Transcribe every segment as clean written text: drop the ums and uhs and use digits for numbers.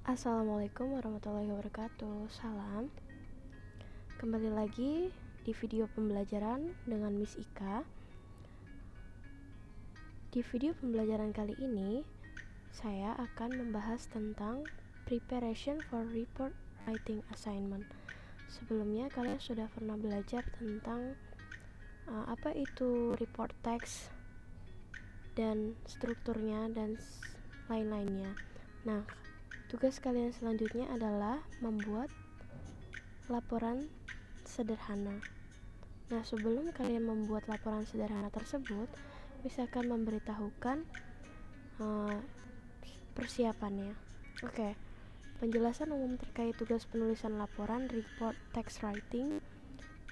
Assalamualaikum warahmatullahi wabarakatuh. Salam. Kembali lagi di video pembelajaran dengan Miss Ika. Di video pembelajaran kali ini, saya akan membahas tentang preparation for report writing assignment. Sebelumnya kalian sudah pernah belajar tentang apa itu report text dan strukturnya dan lain-lainnya. Nah, tugas kalian selanjutnya adalah membuat laporan sederhana. Nah, sebelum kalian membuat laporan sederhana tersebut, misalkan memberitahukan persiapannya. Oke, penjelasan umum terkait tugas penulisan laporan report text writing.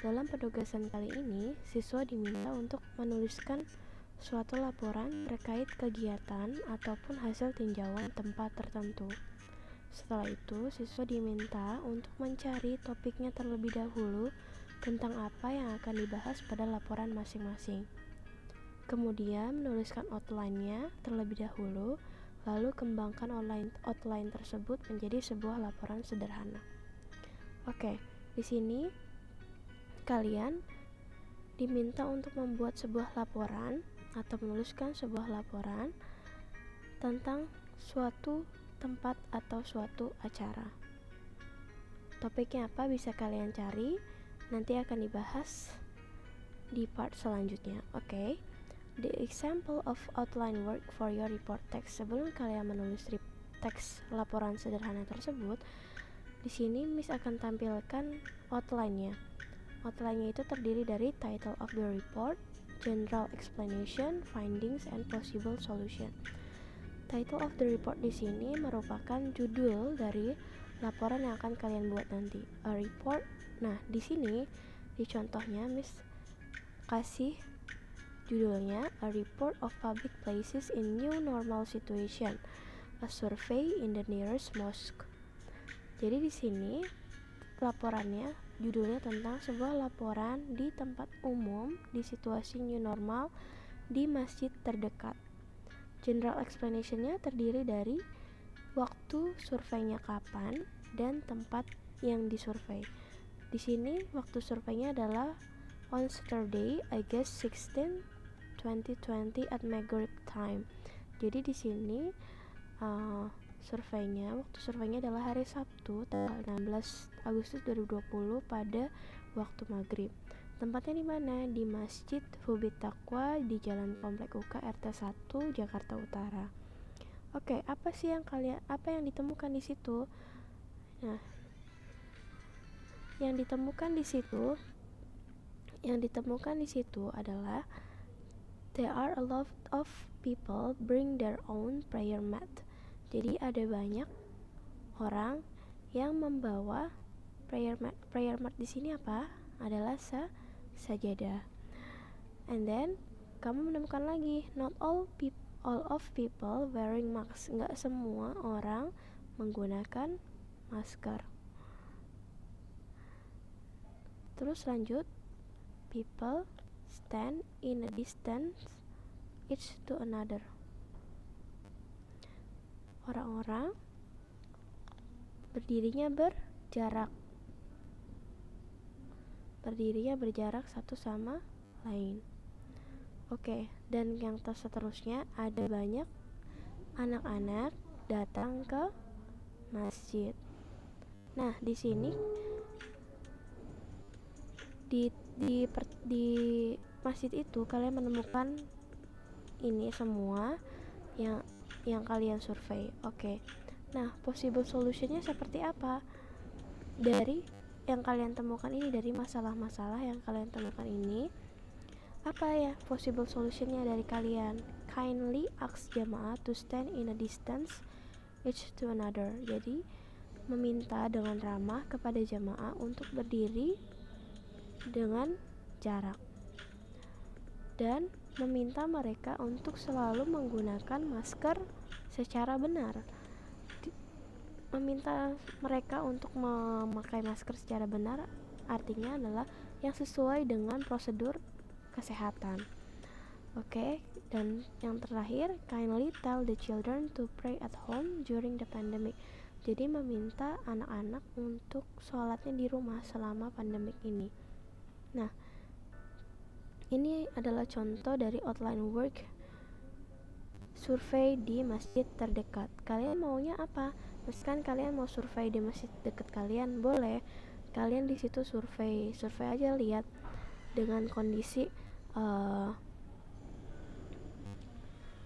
Dalam penugasan kali ini, siswa diminta untuk menuliskan suatu laporan terkait kegiatan ataupun hasil tinjauan tempat tertentu. Setelah itu, siswa diminta untuk mencari topiknya terlebih dahulu tentang apa yang akan dibahas pada laporan masing-masing. Kemudian, menuliskan outline-nya terlebih dahulu, lalu kembangkan outline tersebut menjadi sebuah laporan sederhana. Oke, di sini kalian diminta untuk membuat sebuah laporan atau menuliskan sebuah laporan tentang suatu tempat atau suatu acara. Topiknya apa bisa kalian cari, nanti akan dibahas di part selanjutnya. Oke. The example of outline work for your report text. Sebelum kalian menulis teks laporan sederhana tersebut, di sini Miss akan tampilkan outline-nya. Outline-nya itu terdiri dari title of the report, general explanation, findings, and possible solution. Title of the report di sini merupakan judul dari laporan yang akan kalian buat nanti. A report. Nah, di sini di contohnya Miss kasih judulnya A report of public places in new normal situation. A survey in the nearest mosque. Jadi di sini laporannya judulnya tentang sebuah laporan di tempat umum di situasi new normal di masjid terdekat. General explanation-nya terdiri dari waktu surveinya kapan dan tempat yang disurvei. Di sini waktu surveinya adalah on Saturday, August 16, 2020 at Maghrib time. Jadi di sini waktu surveinya adalah hari Sabtu tanggal 16 Agustus 2020 pada waktu maghrib. Tempatnya di mana? Di Masjid Hubit Taqwa di Jalan Komplek UK RT 1 Jakarta Utara. Oke, apa yang ditemukan di situ? Nah, yang ditemukan di situ adalah there are a lot of people bring their own prayer mat. Jadi ada banyak orang yang membawa prayer mat. Prayer mat di sini apa? Adalah sajadah. And then kamu menemukan lagi not all of people wearing mask. Nggak semua orang menggunakan masker. Terus lanjut, people stand in a distance each to another. Orang-orang berdirinya berjarak satu sama lain. Oke, dan yang seterusnya ada banyak anak-anak datang ke masjid. Nah, di sini di masjid itu kalian menemukan ini semua yang kalian survei. Oke. Nah, possible solutionnya seperti apa? Dari yang kalian temukan ini, dari masalah-masalah yang kalian temukan ini, apa ya possible solutionnya dari kalian? Kindly ask jamaah to stand in a distance each to another. Jadi meminta dengan ramah kepada jamaah untuk berdiri dengan jarak dan meminta mereka untuk selalu menggunakan masker secara benar. Meminta mereka untuk memakai masker secara benar artinya adalah yang sesuai dengan prosedur kesehatan. Oke, dan yang terakhir, kindly tell the children to pray at home during the pandemic. Jadi meminta anak-anak untuk sholatnya di rumah selama pandemik ini. Nah, ini adalah contoh dari outline work survei di masjid terdekat. Kalian maunya apa? Misalkan kalian mau survei di masjid dekat kalian, boleh. Kalian di situ survei aja, lihat dengan kondisi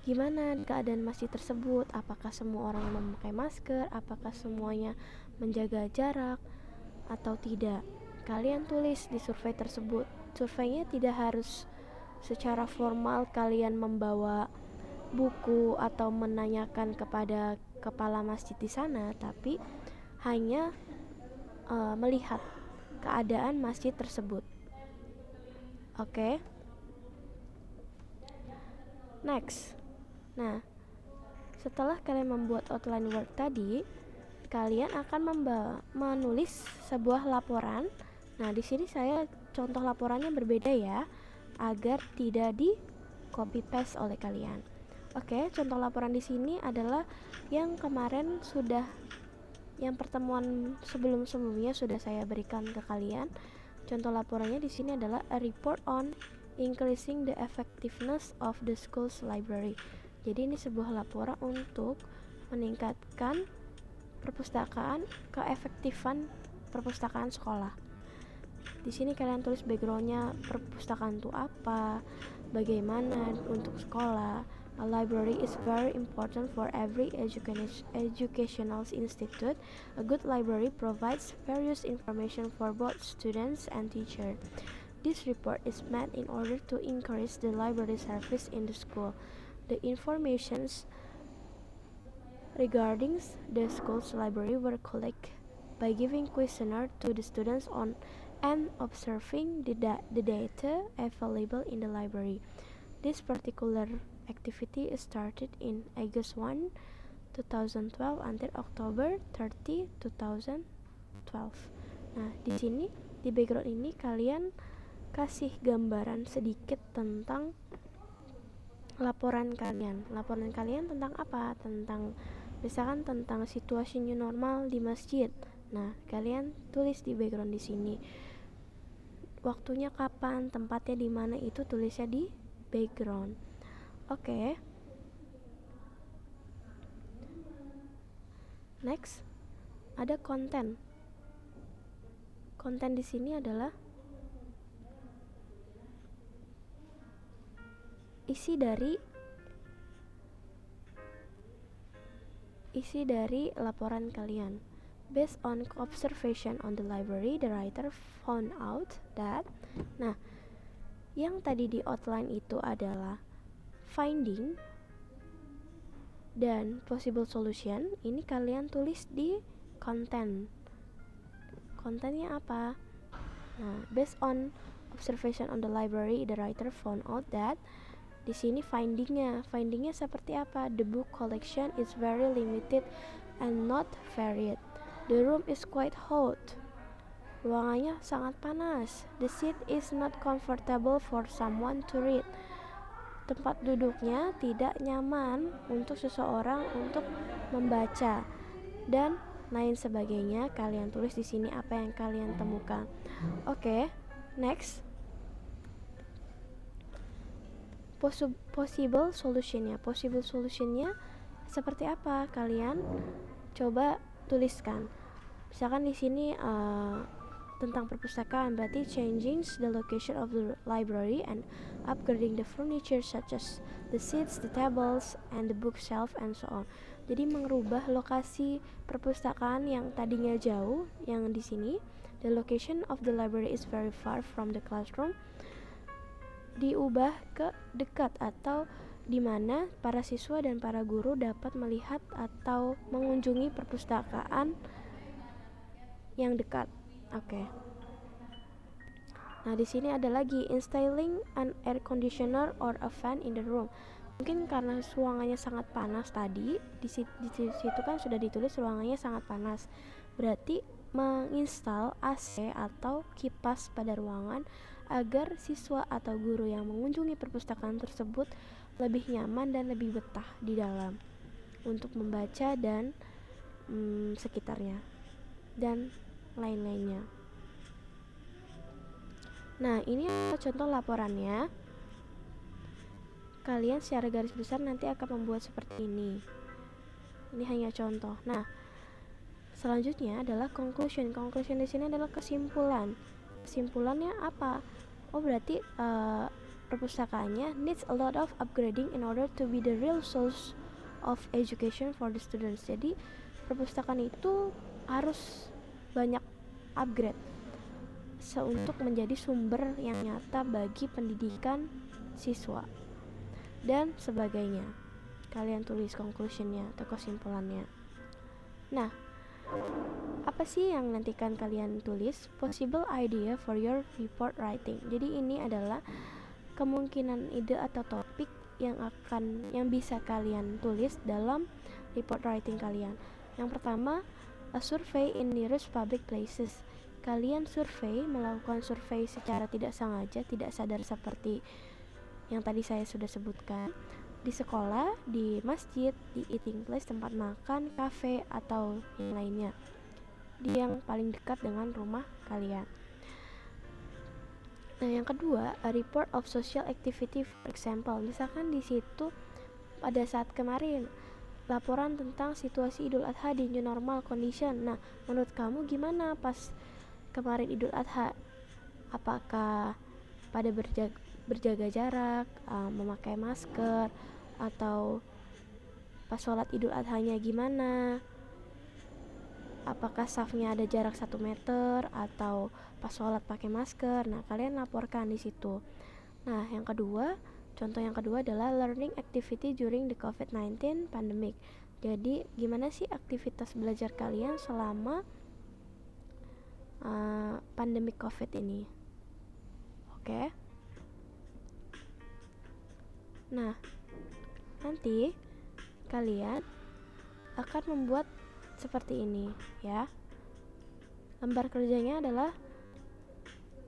gimana keadaan masjid tersebut, apakah semua orang memakai masker, apakah semuanya menjaga jarak atau tidak. Kalian tulis di survei tersebut. Surveinya tidak harus secara formal kalian membawa buku atau menanyakan kepada kepala masjid di sana, tapi hanya melihat keadaan masjid tersebut. Oke. Next. Nah, setelah kalian membuat outline work tadi, kalian akan menulis sebuah laporan. Nah, di sini saya contoh laporannya berbeda ya, agar tidak di copy paste oleh kalian. Oke, contoh laporan di sini adalah yang kemarin yang pertemuan sebelumnya sudah saya berikan ke kalian. Contoh laporannya di sini adalah a report on increasing the effectiveness of the school's library. Jadi ini sebuah laporan untuk meningkatkan keefektifan perpustakaan sekolah. Di sini kalian tulis backgroundnya, perpustakaan itu apa, bagaimana untuk sekolah. A library is very important for every educational institute. A good library provides various information for both students and teachers. This report is made in order to increase the library service in the school. The informations regarding the school's library were collected by giving questionnaire to the students on and observing the data available in the library. This particular activity started in August 1, 2012 until October 30, 2012. Nah, di sini di background ini kalian kasih gambaran sedikit tentang laporan kalian. Laporan kalian tentang apa? Misalkan tentang situasi new normal di masjid. Nah, kalian tulis di background di sini. Waktunya kapan, tempatnya di mana, itu tulisnya di background. Oke. Next, ada konten. Konten di sini adalah isi dari laporan kalian. Based on observation on the library, the writer found out that. Nah, yang tadi di outline itu adalah finding dan possible solution. Ini kalian tulis di konten. Kontennya apa? Nah, based on observation on the library, the writer found out that. Di sini findingnya seperti apa? The book collection is very limited and not varied. The room is quite hot. Ruangannya sangat panas. The seat is not comfortable for someone to read. Tempat duduknya tidak nyaman untuk seseorang untuk membaca, dan lain sebagainya. Kalian tulis di sini apa yang kalian temukan. Oke, next. Possible solutionnya seperti apa? Kalian coba tuliskan. Misalkan di sini tentang perpustakaan, berarti changing the location of the library and upgrading the furniture such as the seats, the tables, and the bookshelf, and so on. Jadi mengubah lokasi perpustakaan yang tadinya jauh, yang di sini the location of the library is very far from the classroom, diubah ke dekat atau di mana para siswa dan para guru dapat melihat atau mengunjungi perpustakaan yang dekat. Oke. Nah, di sini ada lagi installing an air conditioner or a fan in the room. Mungkin karena ruangannya sangat panas tadi, di situ kan sudah ditulis ruangannya sangat panas. Berarti menginstal AC atau kipas pada ruangan agar siswa atau guru yang mengunjungi perpustakaan tersebut lebih nyaman dan lebih betah di dalam untuk membaca dan sekitarnya dan lain-lainnya. Nah, ini contoh laporannya. Kalian secara garis besar nanti akan membuat seperti ini. Ini hanya contoh. Nah, selanjutnya adalah conclusion. Conclusion di sini adalah kesimpulan. Kesimpulannya apa? Oh, berarti perpustakaannya needs a lot of upgrading in order to be the real source of education for the students. Jadi, perpustakaan itu harus banyak upgrade untuk menjadi sumber yang nyata bagi pendidikan siswa dan sebagainya. Kalian tulis conclusionnya atau kesimpulannya. Nah, apa sih yang nantikan kalian tulis? Possible idea for your report writing. Jadi ini adalah kemungkinan ide atau topik yang bisa kalian tulis dalam report writing kalian. Yang pertama, a survey in nearest public places. Kalian melakukan survei secara tidak sengaja, tidak sadar seperti yang tadi saya sudah sebutkan, di sekolah, di masjid, di eating place, tempat makan, kafe, atau yang lainnya, di yang paling dekat dengan rumah kalian. Nah, yang kedua, a report of social activity, for example, misalkan di situ pada saat kemarin laporan tentang situasi Idul Adha di new normal condition. Nah, menurut kamu gimana pas kemarin Idul Adha? Apakah pada berjaga jarak, memakai masker, atau pas sholat Idul Adhanya gimana? Apakah safnya ada jarak 1 meter atau pas sholat pakai masker? Nah, kalian laporkan di situ. Nah, contoh yang kedua adalah learning activity during the COVID-19 pandemic. Jadi, gimana sih aktivitas belajar kalian selama pandemi COVID ini? Oke. Nah, nanti kalian akan membuat seperti ini ya. Lembar kerjanya adalah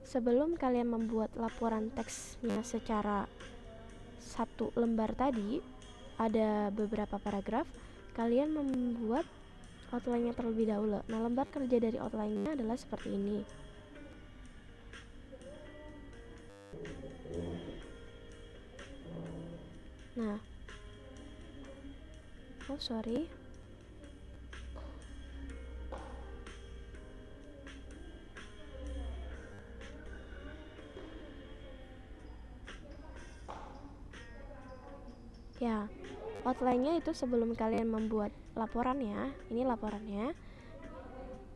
sebelum kalian membuat laporan teksnya secara satu lembar tadi, ada beberapa paragraf, kalian membuat outline-nya terlebih dahulu. Nah, lembar kerja dari outline-nya adalah seperti ini. Nah, sorry. Ya, outline-nya itu sebelum kalian membuat laporannya, ini laporannya,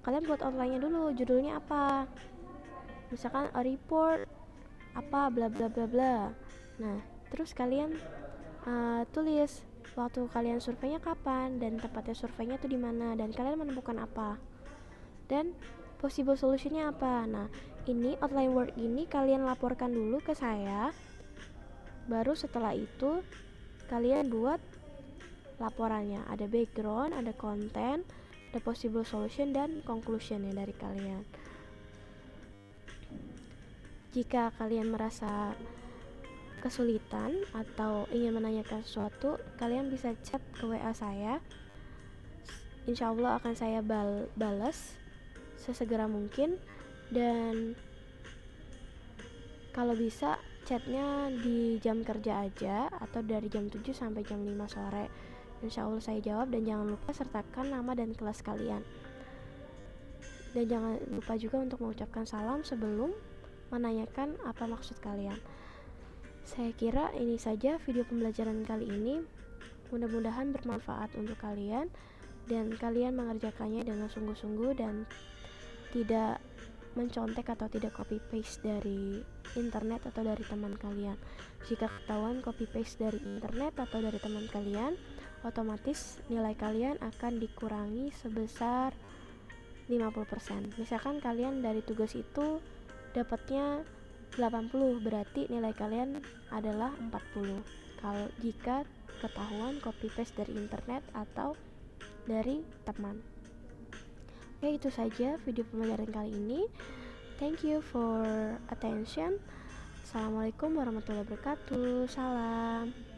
kalian buat outline-nya dulu, judulnya apa? Misalkan a report apa bla bla bla bla. Nah, terus kalian tulis waktu kalian surveinya kapan dan tempatnya surveinya itu di mana dan kalian menemukan apa dan possible solutionnya apa. Nah, ini outline work ini kalian laporkan dulu ke saya, baru setelah itu kalian buat laporannya. Ada background, ada konten, ada possible solution dan conclusion ya dari kalian. Jika kalian merasa kesulitan atau ingin menanyakan sesuatu, kalian bisa chat ke WA saya. Insya Allah akan saya balas sesegera mungkin, dan kalau bisa chatnya di jam kerja aja atau dari jam 7 sampai jam 5 sore. Insya Allah saya jawab, dan jangan lupa sertakan nama dan kelas kalian. Dan jangan lupa juga untuk mengucapkan salam sebelum menanyakan apa maksud kalian. Saya kira ini saja video pembelajaran kali ini. Mudah-mudahan bermanfaat untuk kalian dan kalian mengerjakannya dengan sungguh-sungguh dan tidak mencontek atau tidak copy paste dari internet atau dari teman kalian. Jika ketahuan copy paste dari internet atau dari teman kalian, otomatis nilai kalian akan dikurangi sebesar 50%. Misalkan kalian dari tugas itu dapatnya 80, berarti nilai kalian adalah 40 kalau jika ketahuan copy paste dari internet atau dari teman. Oke, itu saja video pembelajaran kali ini. Thank you for attention. Assalamualaikum warahmatullahi wabarakatuh. Salam.